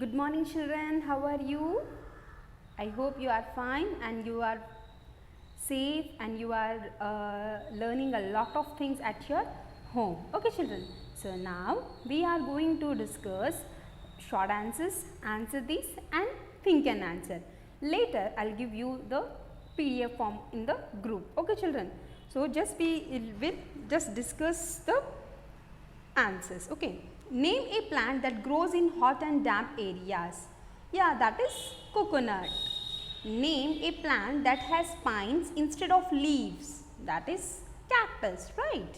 Good morning children, how are you? I hope you are fine and you are safe and you are learning a lot of things at your home. Okay children, so now we are going to discuss short answers, answer this and think and answer. Later I will give you the PDF form in the group. Okay children, so we will just discuss the answers. Okay, name a plant that grows in hot and damp areas. Yeah, that is coconut. Name a plant that has spines instead of leaves. That is cactus, right?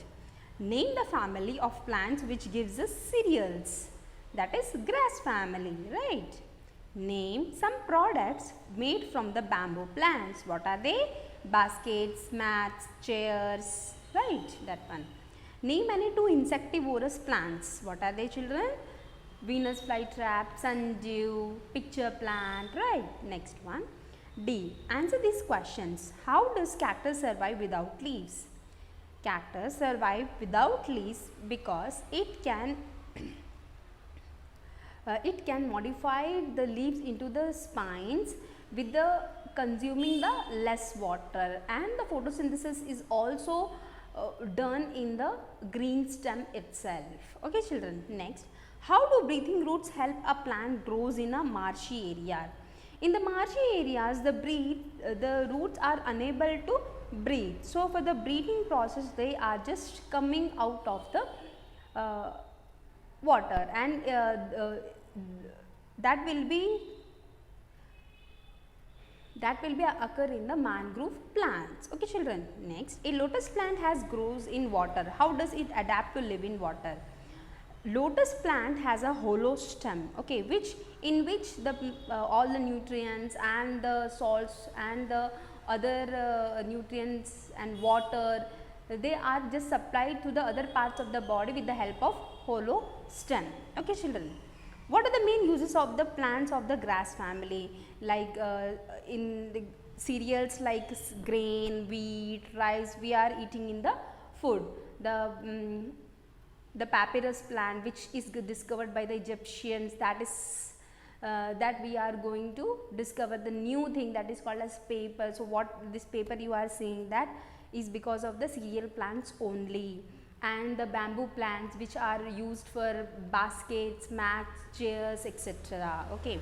Name the family of plants which gives us cereals. That is grass family, right? Name some products made from the bamboo plants. What are they? Baskets, mats, chairs, right? That one. Name any two insectivorous plants. What are they children? Venus flytrap, sundew, pitcher plant, right? Next one. D. Answer these questions. How does cactus survive without leaves? Cactus survive without leaves because it can modify the leaves into the spines with the consuming the less water, and the photosynthesis is also done in the green stem itself. Okay children, next, how do breathing roots help a plant grows in a marshy area? In the marshy areas, the roots are unable to breathe. So for the breathing process, they are just coming out of the water, and that will be occur in the mangrove plants. Okay children, next, a lotus plant grows in water. How does it adapt to live in water? Lotus plant has a hollow stem, okay, in which the all the nutrients and the salts and the other nutrients and water, they are just supplied to the other parts of the body with the help of hollow stem. Okay children, what are the main uses of the plants of the grass family? Like in the cereals like grain, wheat, rice, we are eating in the food. The papyrus plant, which is discovered by the Egyptians, that we are going to discover the new thing that is called as paper. So what this paper you are seeing, that is because of the cereal plants only. And the bamboo plants which are used for baskets, mats, chairs, etc. Okay.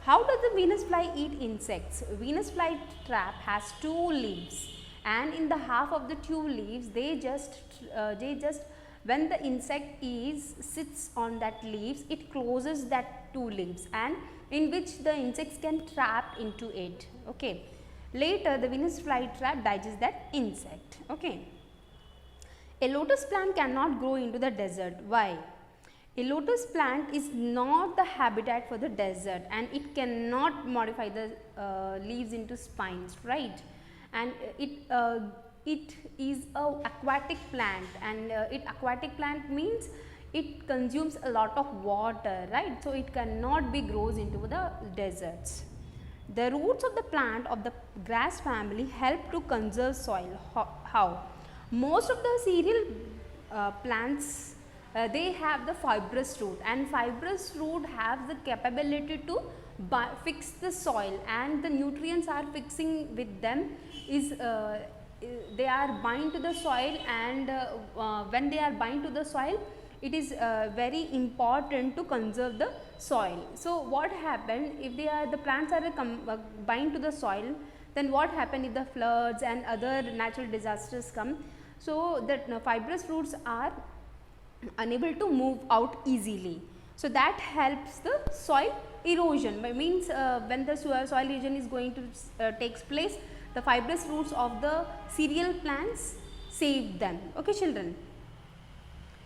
How does the Venus fly eat insects? Venus fly trap has 2 leaves, and in the half of the 2 leaves, they just when the insect sits on that leaves, it closes that 2 leaves, and in which the insects can trap into it. Okay. Later the Venus flytrap digests that insect. Okay. A lotus plant cannot grow into the desert. Why? A lotus plant is not the habitat for the desert, and it cannot modify the leaves into spines, right? And it is a aquatic plant, and aquatic plant means it consumes a lot of water, right? So it cannot be grows into the deserts. The roots of the plant of the grass family help to conserve soil. How? Most of the cereal plants, they have the fibrous root, and fibrous root have the capability to fix the soil, and the nutrients are fixing with them is they are bind to the soil, and when they are bind to the soil, it is very important to conserve the soil. So what happen if the plants are bind to the soil, then what happen if the floods and other natural disasters come? So that fibrous roots are unable to move out easily. So that helps the soil erosion. Means when the soil erosion is going to takes place, the fibrous roots of the cereal plants save them. Okay children.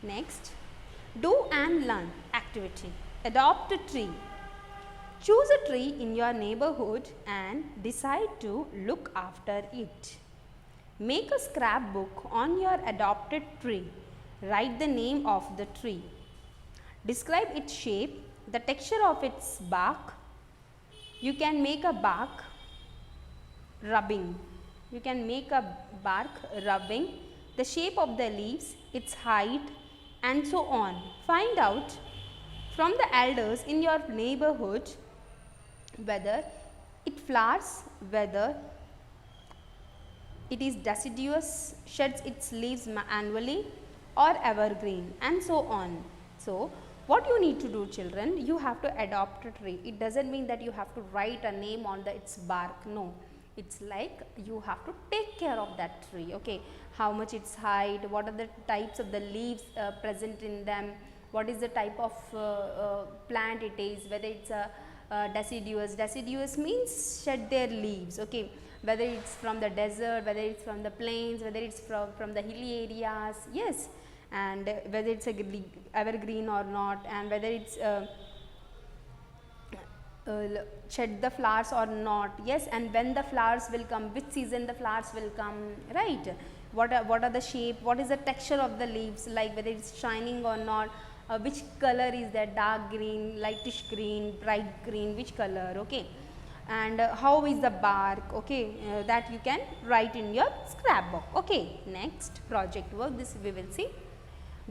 Next, do and learn activity. Adopt a tree. Choose a tree in your neighborhood and decide to look after it. Make a scrapbook on your adopted tree. Write the name of the tree. Describe its shape, the texture of its bark. You can make a bark rubbing. You can make a bark rubbing, the shape of the leaves, its height, and so on. Find out from the elders in your neighborhood whether it flowers, whether it is deciduous, sheds its leaves annually, or evergreen, and so on. So, what you need to do, children, you have to adopt a tree. It doesn't mean that you have to write a name on its bark, no. It's like you have to take care of that tree, okay. How much its height, what are the types of the leaves present in them, what is the type of plant it is, whether it's a deciduous means shed their leaves, okay. Whether it's from the desert, whether it's from the plains, whether it's from the hilly areas, yes, and whether it's a evergreen or not, and whether it's shed the flowers or not, yes, and when the flowers will come, which season the flowers will come, right. What are the shape, what is the texture of the leaves, like whether it's shining or not, which color is that, dark green, lightish green, bright green, which color, okay. And how is the bark, okay, that you can write in your scrapbook, okay. Next project work, this we will see.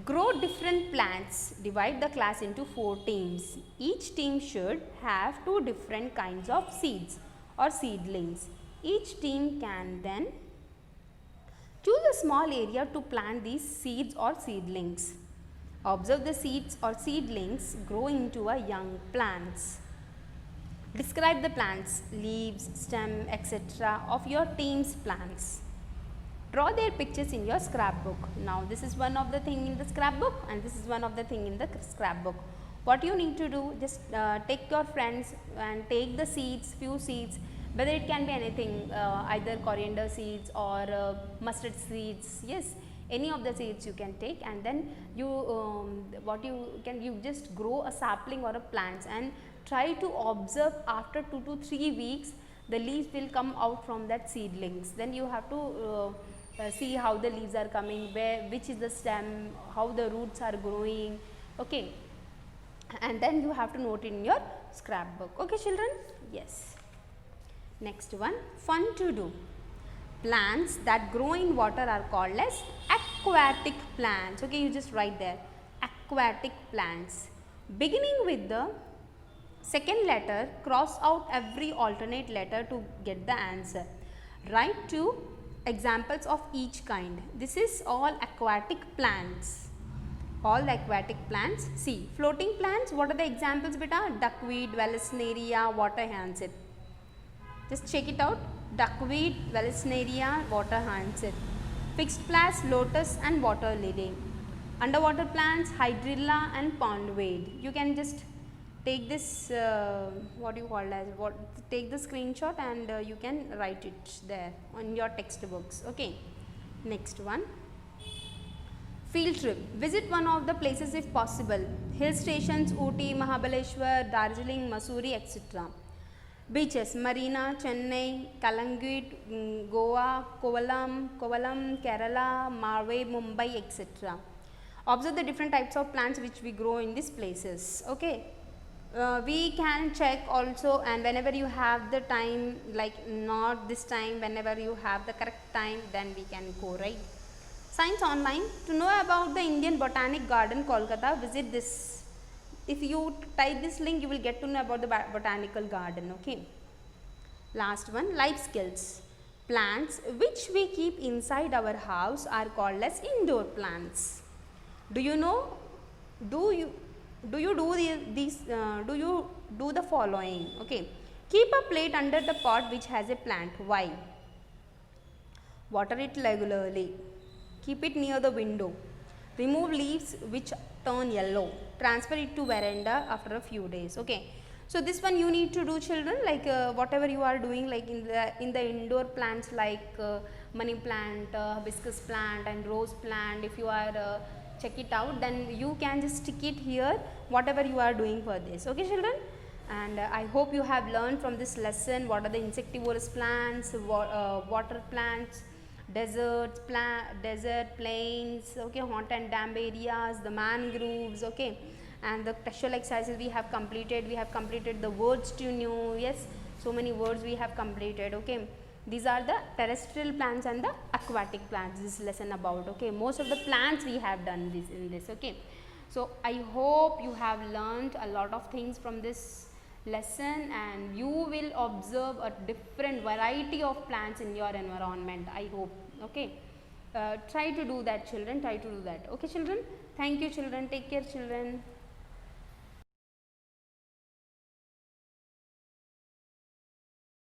Grow different plants, divide the class into 4 teams. Each team should have 2 different kinds of seeds or seedlings. Each team can then choose a small area to plant these seeds or seedlings. Observe the seeds or seedlings grow into a young plants. Describe the plants, leaves, stem, etc. of your team's plants. Draw their pictures in your scrapbook. Now, this is one of the thing in the scrapbook and this is one of the thing in the scrapbook. What you need to do, just take your friends and take the seeds, few seeds, whether it can be anything, either coriander seeds or mustard seeds, yes, any of the seeds you can take, and then you you just grow a sapling or a plant and try to observe after 2 to 3 weeks the leaves will come out from that seedlings. Then you have to see how the leaves are coming, which is the stem, how the roots are growing, okay, and then you have to note in your scrapbook, okay children, yes. Next one, fun to do. Plants that grow in water are called as aquatic plants, okay, you just write there, aquatic plants. Beginning with the second letter, cross out every alternate letter to get the answer. Write 2 examples of each kind. This is all aquatic plants. All the aquatic plants. See, floating plants, what are the examples beta? Duckweed, Vallisneria, water hyacinth. Just check it out. Duckweed, Vallisneria, water hyacinth. Fixed plants, lotus and water lily. Underwater plants, hydrilla and pondweed. You can just take this, take the screenshot and you can write it there on your textbooks, okay. Next one, field trip. Visit one of the places if possible. Hill stations, Ooty, Mahabaleshwar, Darjeeling, Mussoorie, etc. Beaches, Marina, Chennai, Kalangut, Goa, Kovalam, Kerala, Marway, Mumbai, etc. Observe the different types of plants which we grow in these places, okay. We can check also, and whenever you have the time, like not this time, whenever you have the correct time, then we can go, right. Science Online. To know about the Indian Botanic Garden, Kolkata, visit this. If you type this link, you will get to know about the botanical garden, okay. Last one, life skills. Plants which we keep inside our house are called as indoor plants. Do you know, do you do the following, okay. Keep a plate under the pot which has a plant. Why? Water it regularly. Keep it near the window. Remove leaves which turn yellow. Transfer it to veranda after a few days, okay. So this one you need to do, children, like whatever you are doing, like in the indoor plants like money plant, hibiscus plant and rose plant. If you are check it out, then you can just stick it here, whatever you are doing for this, okay children. And I hope you have learned from this lesson what are the insectivorous plants, water plants, desert plains, okay, hot and damp areas, the mangroves, okay. And the textual exercises we have completed. We have completed the words to know, yes, so many words we have completed, okay. These are the terrestrial plants and the aquatic plants, this lesson about, okay. Most of the plants we have done this in this, okay. So I hope you have learned a lot of things from this lesson, and you will observe a different variety of plants in your environment, I hope. Okay, try to do that children, try to do that. Okay children, thank you children, take care children.